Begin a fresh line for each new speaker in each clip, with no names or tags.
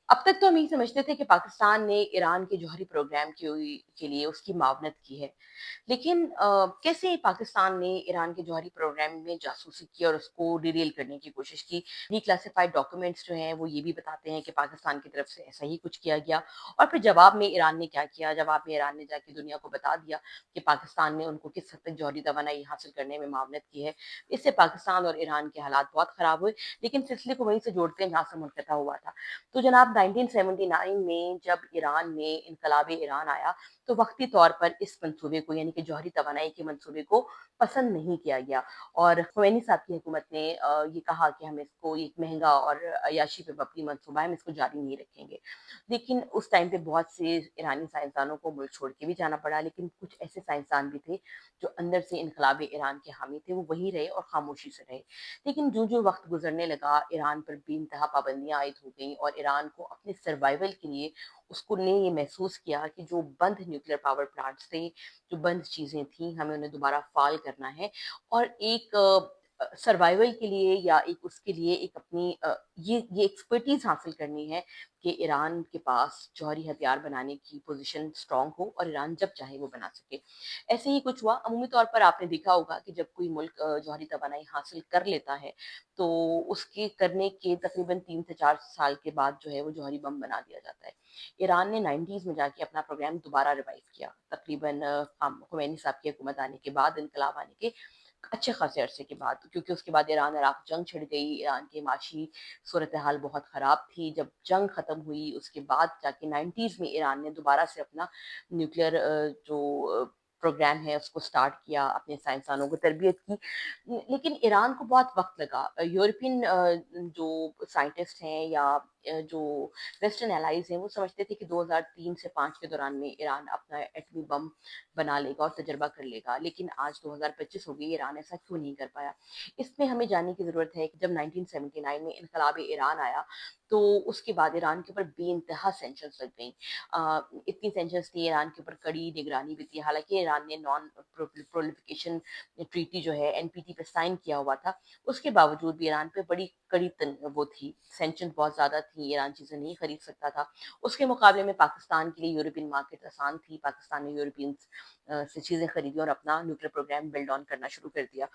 अब तक तो हम यही समझते थे कि पाकिस्तान ने ईरान के जौहरी प्रोग्राम के लिए उसकी मावनत की है। लेकिन कैसे पाकिस्तान ने ईरान के जौहरी प्रोग्राम में जासूसी की और उसको डिरेल करने की कोशिश की। डिक्लासिफाइड डॉक्यूमेंट्स जो हैं वो ये भी बताते हैं कि पाकिस्तान की तरफ से ऐसा ही कुछ किया गया। और फिर जवाब में ईरान ने क्या किया, जवाब में ईरान ने जाके दुनिया को बता दिया कि पाकिस्तान ने उनको किस हद तक जौहरी तवानाई हासिल करने में मावनत की है। इससे पाकिस्तान और ईरान के हालात बहुत ख़राब हुए। लेकिन सिलसिले को वहीं से जोड़ते हैं जहाँ से मुनक़ता हुआ था। तो जनाब 1979 में जब ईरान में इनकलाब ईरान आया, तो वक्ती तौर पर इस मंसूबे को यानी कि जौहरी तवानाई के मंसूबे को पसंद नहीं किया गया। और खुमैनी साहब की हुकूमत ने ये कहा कि हम इसको एक महंगा और अय्याशी पे मबनी मंसूबा है, हम इसको जारी नहीं रखेंगे। लेकिन उस टाइम पे बहुत से ईरानी साइंसदानों को मुल्क छोड़ के भी जाना पड़ा, लेकिन कुछ ऐसे साइंसदान भी थे जो अंदर से इनकलाब ईरान के हामी थे, वो वहीं रहे और खामोशी से रहे। लेकिन जो वक्त गुजरने लगा, ईरान पर बेइंतहा पाबंदियां आयद हो गई और ईरान को अपने सर्वाइवल के लिए उसको ने ये महसूस किया कि जो बंद न्यूक्लियर पावर प्लांट्स थे, जो बंद चीज़ें थी, हमें उन्हें दोबारा फ़ाल करना है। और एक सर्वाइवल के लिए या एक उसके लिए एक अपनी ये एक्सपर्टीज़ हासिल करनी है कि ईरान के पास जौहरी हथियार बनाने की पोज़ीशन स्ट्रॉन्ग हो और ईरान जब चाहे वो बना सके। ऐसे ही कुछ हुआ। अमूमी तौर पर आपने देखा होगा कि जब कोई मुल्क जौहरी तवानाई हासिल कर लेता है, तो उसके करने के तकरीबन 3 से 4 साल के बाद जो है वो जौहरी बम बना दिया जाता है। ईरान ने 90s में जाके अपना प्रोग्राम दोबारा रिवाइव किया। तकरीबन खुमैनी साहब की हुकूमत आने के बाद, इनकलाब आने के अच्छे खासे अरसे के बाद, क्योंकि उसके बाद ईरान-इराक जंग छिड़ गई, ईरान की माशी सूरत-ए-हाल बहुत ख़राब थी। जब जंग ख़त्म हुई, उसके बाद जाके 90s में ईरान ने दोबारा से अपना न्यूक्लियर प्रोग्राम है उसको स्टार्ट किया, अपने साइंसदानों को तरबियत की। लेकिन ईरान को बहुत वक़्त लगा। यूरोपियन जो साइंटिस्ट हैं या जो वेस्टर्न एलाइज़ हैं, वो समझते थे कि 2003 से 5 के दौरान में ईरान अपना एटमी बम बना लेगा और तजर्बा कर लेगा। लेकिन आज 2025 हो गई, ईरान ऐसा क्यों नहीं कर पाया? इसमें हमें जानने की ज़रूरत है कि जब 1979 में इनकलाब ईरान आया, तो उसके बाद ईरान के ऊपर बेइंतहा सैंक्शंस लग गईं। इतनी सैंक्शंस थी, ईरान के ऊपर कड़ी निगरानी भी थी। हालाँकि ईरान ने नॉन प्रोलिफरेशन ट्रीटी जो है एनपीटी पे साइन किया हुआ था, उसके बावजूद भी ईरान पे बड़ी कड़ी वो थी, सैंक्शन बहुत ज़्यादा थी, ईरान चीज़ें नहीं खरीद सकता था। उसके मुकाबले में पाकिस्तान के लिए यूरोपियन मार्केट आसान थी, पाकिस्तान ने यूरोपियंस से चीज़ें खरीदी और अपना न्यूक्लियर प्रोग्राम बिल्ड ऑन करना शुरू कर दिया।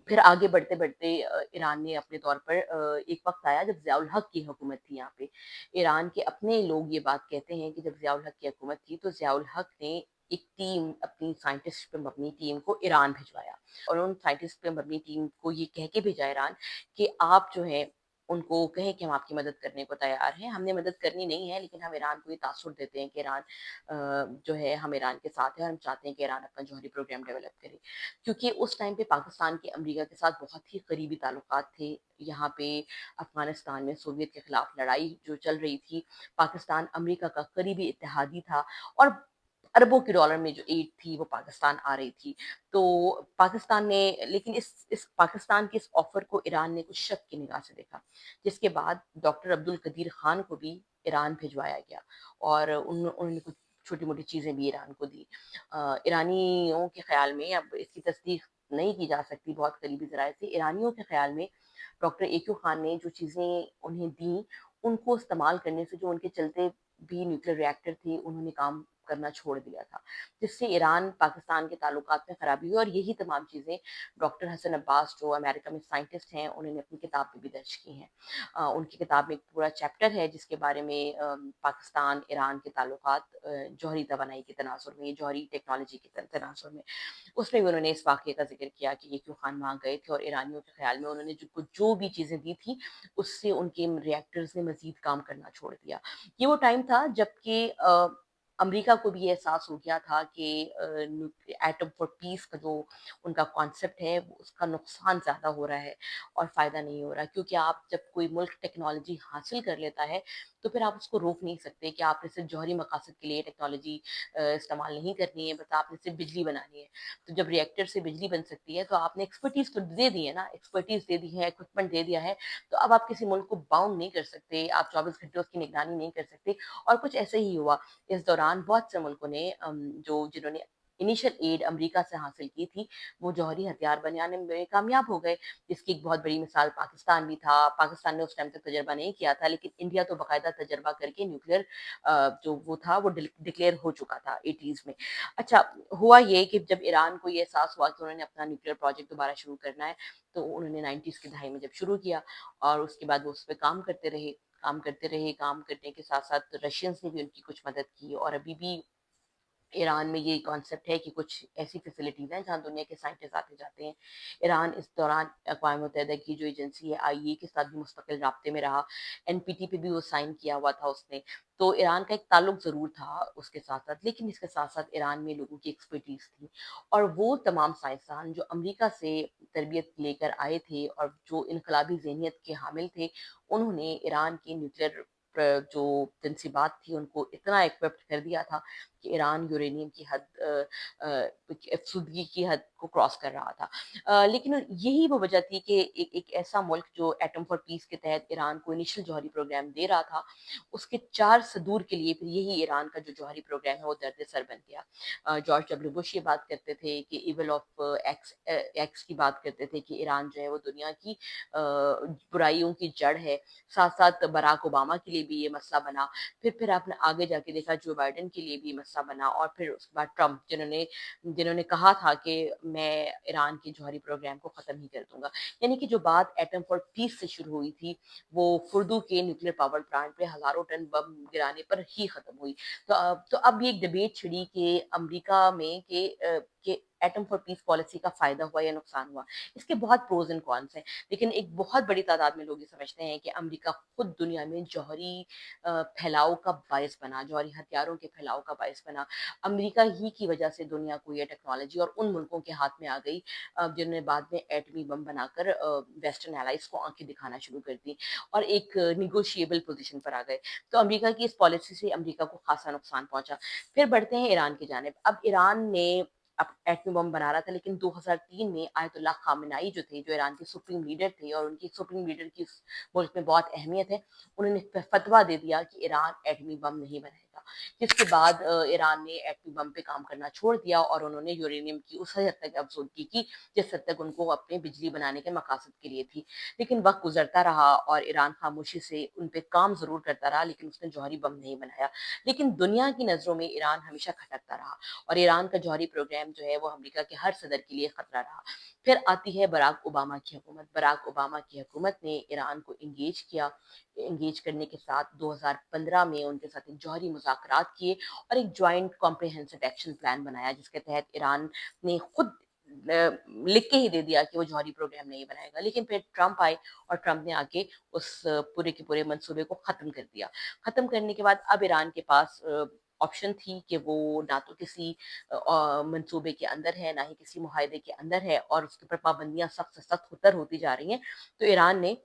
फिर आगे बढ़ते-बढ़ते ईरान ने अपने तौर पर एक वक़्त आया जब ज़िया उल हक की हुकूमत थी यहाँ पे। ईरान के अपने लोग ये बात कहते हैं कि जब ज़िया उल हक की हुकूमत थी, तो ज़िया उल हक ने एक टीम, अपनी साइंटिस्ट पे मबनी टीम को ईरान भिजवाया और उन साइंटिस्ट पे मबनी टीम को ये कह के भेजा ईरान कि आप जो है उनको कहें कि हम आपकी मदद करने को तैयार हैं। हमने मदद करनी नहीं है, लेकिन हम ईरान को ये तासुर देते हैं कि ईरान जो है हम ईरान के साथ हैं और हम चाहते हैं कि ईरान अपना जौहरी प्रोग्राम डेवलप करे। क्योंकि उस टाइम पे पाकिस्तान के अमेरिका के साथ बहुत ही करीबी ताल्लुकात थे। यहाँ पे अफ़गानिस्तान में सोवियत के खिलाफ लड़ाई जो चल रही थी, पाकिस्तान अमेरिका का करीबी इत्तेहादी था और अरबों के डॉलर में जो एड थी वो पाकिस्तान आ रही थी। तो पाकिस्तान ने, लेकिन इस पाकिस्तान के इस ऑफ़र को ईरान ने कुछ शक की निगाह से देखा, जिसके बाद डॉक्टर अब्दुल कदीर खान को भी ईरान भिजवाया गया और उन्होंने कुछ छोटी-मोटी चीज़ें भी ईरान को दी। ईरानियों के ख़्याल में, अब इसकी तस्दीक नहीं की जा सकती बहुत करीबी ज़राए से, ईरानियों के ख़्याल में डॉक्टर ए.क्यू खान ने जो चीज़ें उन्हें दी, उनको इस्तेमाल करने से जो उनके चलते भी न्यूक्लियर रिएक्टर थे, उन्होंने काम करना छोड़ दिया था, जिससे ईरान-पाकिस्तान के ताल्लुकात में खराबी हुई और यही तमाम चीज़ें डॉक्टर हसन अब्बास जो अमेरिका में साइंटिस्ट हैं, उन्होंने अपनी किताब में भी दर्ज की हैं। उनकी किताब में एक पूरा चैप्टर है जिसके बारे में पाकिस्तान-ईरान के ताल्लुकात जौहरी तवानाई के तनाज़ुर में, जौहरी टेक्नोलॉजी के तनाज़ुर में। उसमें भी उन्होंने इस वाक़ये का ज़िक्र किया कि ये क्यों खान वहाँ गए थे और ईरानियों के ख़्याल में उन्होंने जो भी चीज़ें दी थी, उससे उनके रिएक्टर्स ने मज़ीद काम करना छोड़ दिया। ये वो टाइम था जबकि अमेरिका को भी ये एहसास हो गया था कि एटम फॉर पीस का जो उनका कॉन्सेप्ट है, वो उसका नुकसान ज़्यादा हो रहा है और फ़ायदा नहीं हो रहा। क्योंकि आप जब कोई मुल्क टेक्नोलॉजी हासिल कर लेता है, तो फिर आप उसको रोक नहीं सकते कि आपने सिर्फ़ जौहरी मकासद के लिए टेक्नोलॉजी इस्तेमाल नहीं करनी है, बस आपने सिर्फ़ बिजली बनानी है। तो जब रिएक्टर से बिजली बन सकती है, तो आपने एक्सपर्टीज़ तो दे दी है ना, एक्सपर्टीज़ दे दी है, इक्विपमेंट दे दिया है, तो अब आप किसी मुल्क को बाउंड नहीं कर सकते, आप 24 घंटे उसकी निगरानी नहीं कर सकते। और कुछ ऐसे ही हुआ। इस दौरान बहुत से मुल्कों ने जो जिन्होंने इनिशियल एड अमेरिका से हासिल की थी, वो जौहरी हथियार बनाने में कामयाब हो गए। इसकी एक बहुत बड़ी मिसाल पाकिस्तान भी था। पाकिस्तान ने उस टाइम तक तजर्बा नहीं किया था, लेकिन इंडिया तो बाकायदा तजर्बा करके न्यूक्लियर जो वो था वो डिक्लेयर हो चुका था 80s में। अच्छा, हुआ ये कि जब ईरान को ये एहसास हुआ कि उन्होंने अपना न्यूक्लियर प्रोजेक्ट दोबारा शुरू करना है, तो उन्होंने 90s की दहाई में जब शुरू किया और उसके बाद वो उस पे काम करते रहे, काम करते रहे, काम करने के साथ-साथ रशियंस ने भी उनकी कुछ मदद की और अभी भी ईरान में ये कॉन्सेप्ट है कि कुछ ऐसी फैसिलिटीज़ हैं जहाँ दुनिया के साइंटिस्ट आते जाते हैं। ईरान इस दौरान अक़वाम मुत्तहिदा की जो एजेंसी है आईएईए के साथ भी मुस्तकिल राब्ते में रहा। एनपीटी पे भी वो साइन किया हुआ था उसने। तो ईरान का एक ताल्लुक ज़रूर था उसके साथ-साथ, लेकिन इसके साथ-साथ ईरान में लोगों की एक्सपर्टीज़ थी और वो तमाम साइंसदान जो अमेरिका से तरबियत लेकर आए थे और जो इनकलाबी ज़हनियत के हामिल थे, उन्होंने ईरान की न्यूक्लियर जो तनसीबात थी उनको इतना इक्विप्ड कर दिया था कि ईरान यूरेनियम की हद अफ़सुदगी की हद को क्रॉस कर रहा था। लेकिन यही वो वजह थी कि एक ऐसा मुल्क जो एटम फॉर पीस के तहत ईरान को इनिशियल जौहरी प्रोग्राम दे रहा था, उसके 4 सदूर के लिए फिर यही ईरान का जो जौहरी प्रोग्राम है वो दर्द सर बन गया। जॉर्ज डब्ल्यू बुश ये बात करते थे कि इविल ऑफ एक्स की बात करते थे कि ईरान जो है वो दुनिया की बुराइयों की जड़ है। साथ-साथ बराक ओबामा के लिए भी ये मसला बना। फिर आपने आगे जाके देखा जो बाइडेन के लिए भी मसला बना और फिर उसके बाद ट्रम्प जिन्होंने जिन्होंने कहा था कि मैं ईरान के जौहरी प्रोग्राम को ख़त्म ही कर दूँगा। यानी कि जो बात एटम फॉर पीस से शुरू हुई थी, वो फ़ुर्दू के न्यूक्लियर पावर प्लांट पे हज़ारों टन बम गिराने पर ही ख़त्म हुई। तो अब ये एक डिबेट छिड़ी कि अमेरिका में कि एटम फॉर पीस पॉलिसी का फ़ायदा हुआ या नुकसान हुआ। इसके बहुत प्रोज़ एंड कॉन्स हैं, लेकिन एक बहुत बड़ी तादाद में लोग ये समझते हैं कि अमेरिका खुद दुनिया में जौहरी फैलाव का बायस बना, जौहरी हथियारों के फैलाव का बायस बना। अमेरिका ही की वजह से दुनिया को ये टेक्नोलॉजी और उन मुल्कों के हाथ में आ गई जिन्होंने बाद में एटमी बम बनाकर वेस्टर्न एलाइज़ को आँखें दिखाना शुरू कर दी और एक नेगोशिएबल पोज़ीशन पर आ गए। तो अमेरिका की इस पॉलिसी से अमेरिका को ख़ासा नुकसान पहुँचा। फिर बढ़ते हैं ईरान की जानिब। अब ईरान ने अब एटमी बम बना रहा था, लेकिन 2003 में आयतुल्लाह खामेनेई जो थे, जो ईरान के सुप्रीम लीडर थे और उनकी सुप्रीम लीडर की इस मुल्क में बहुत अहमियत है, उन्होंने फतवा दे दिया कि ईरान एटमी बम नहीं बनाएगा। जिसके बाद ईरान ने एटमी बम पे काम करना छोड़ दिया और उन्होंने यूरेनियम की उस हद तक अफ़ज़ोदगी की जिस हद तक उनको अपने बिजली बनाने के मकासद के लिए थी। लेकिन वक़्त गुज़रता रहा और ईरान खामोशी से उन पे काम ज़रूर करता रहा, लेकिन उसने जौहरी बम नहीं बनाया। लेकिन दुनिया की नज़रों में ईरान हमेशा खटकता रहा और ईरान का जौहरी प्रोग्राम जो है वो अमेरिका के हर सदर के लिए खतरा रहा। फिर आती है बराक ओबामा की हुकूमत। बराक ओबामा की हुकूमत ने ईरान को एंगेज करने के साथ 2015 में उनके साथ एक जौहरी मुज़ाकरात किए और एक जॉइंट कॉम्प्रिहेंसिव एक्शन प्लान बनाया जिसके तहत ईरान ने खुद लिख के ही दे दिया कि वो जौहरी प्रोग्राम नहीं बनाएगा। लेकिन फिर ट्रम्प आए और ट्रम्प ने आके उस पूरे के पूरे मंसूबे को ख़त्म कर दिया। ख़त्म करने के बाद अब ईरान के पास ऑप्शन थी कि वो ना तो किसी मंसूबे के अंदर है, ना ही किसी मुआहदे के अंदर है और उसके ऊपर पाबंदियाँ सख्त से सख्त होतर होती जा रही हैं। तो ईरान ने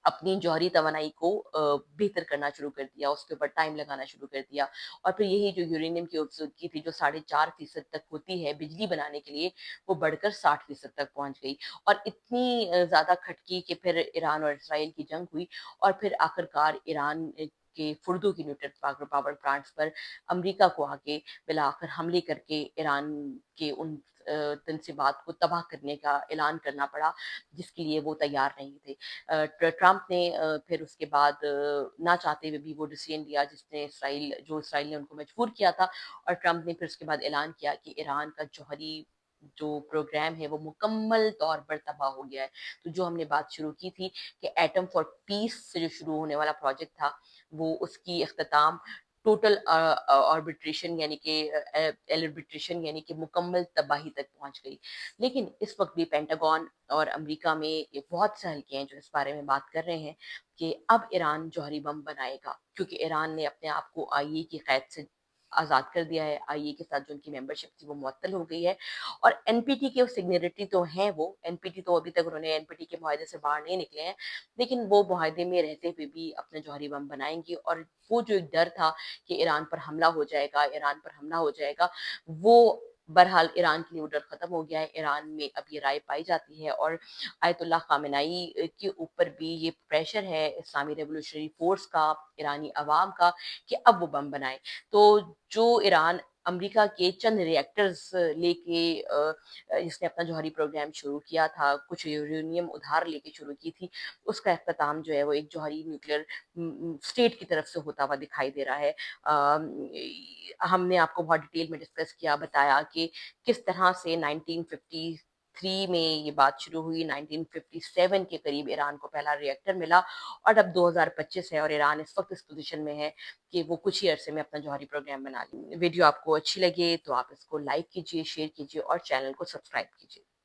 अपनी जौहरी तवानाई को बेहतर करना शुरू कर दिया, उसके ऊपर टाइम लगाना शुरू कर दिया और फिर यही जो यूरेनियम की उपयोगिता थी, जो 4.5% तक होती है बिजली बनाने के लिए, वो बढ़कर 60% तक पहुँच गई और इतनी ज़्यादा खटकी कि फिर ईरान और इसराइल की जंग हुई और फिर आखिरकार ईरान के फ़ुर्दू की न्यूक्लियर पावर प्लांट्स पर अमेरिका को आके बिलाआखिर हमले करके ईरान के उन तनसीबात को तबाह करने का ऐलान करना पड़ा, जिसके लिए वो तैयार नहीं थे। ट्रम्प ने फिर उसके बाद ना चाहते हुए भी वो डिसीजन लिया जिसने इसराइल ने उनको मजबूर किया था और ट्रम्प ने फिर उसके बाद ऐलान किया कि ईरान का जौहरी जो प्रोग्राम है वो मुकम्मल तौर पर तबाह हो गया है। तो जो हमने बात शुरू की थी कि एटम फॉर पीस से जो शुरू होने वाला प्रोजेक्ट था, वो उसकी इख्तिताम टोटल आर्बिट्रेशन यानी कि आर्बिट्रेशन यानी कि मुकम्मल तबाही तक पहुंच गई। लेकिन इस वक्त भी पेंटागन और अमेरिका में ये बहुत से हल्के हैं जो इस बारे में बात कर रहे हैं कि अब ईरान जौहरी बम बनाएगा क्योंकि ईरान ने अपने आप को आईए की कैद से आज़ाद कर दिया है। आईए के साथ जो उनकी मेंबरशिप थी वो मुअत्तल हो गई है और एनपीटी के सिग्नेटरी तो हैं वो। एनपीटी तो अभी तक उन्होंने एनपीटी के मुआहदे से बाहर नहीं निकले हैं, लेकिन वो मुआहदे में रहते हुए भी अपने जौहरी बम बनाएंगे और वो जो एक डर था कि ईरान पर हमला हो जाएगा, ईरान पर हमला हो जाएगा, वो बहरहाल ईरान के लिए वो डर खत्म हो गया है। ईरान में अब ये राय पाई जाती है और आयतुल्लाह खामेनेई के ऊपर भी ये प्रेशर है इस्लामी रेवोल्यूशनरी फोर्स का, ईरानी अवाम का कि अब वो बम बनाएं। तो जो ईरान अमेरिका के चंद रिएक्टर्स लेके इसने अपना जौहरी प्रोग्राम शुरू किया था, कुछ यूरेनियम उधार लेके शुरू की थी, उसका इख्तिताम जो है वो एक जौहरी न्यूक्लियर स्टेट की तरफ से होता हुआ दिखाई दे रहा है। हमने आपको बहुत डिटेल में डिस्कस किया, बताया कि किस तरह से 1953 में ये बात शुरू हुई, 1957 के करीब ईरान को पहला रिएक्टर मिला और अब 2025 है और ईरान इस वक्त इस पोजीशन में है कि वो कुछ ही अरसे में अपना जौहरी प्रोग्राम बना ले। वीडियो आपको अच्छी लगे तो आप इसको लाइक कीजिए, शेयर कीजिए और चैनल को सब्सक्राइब कीजिए।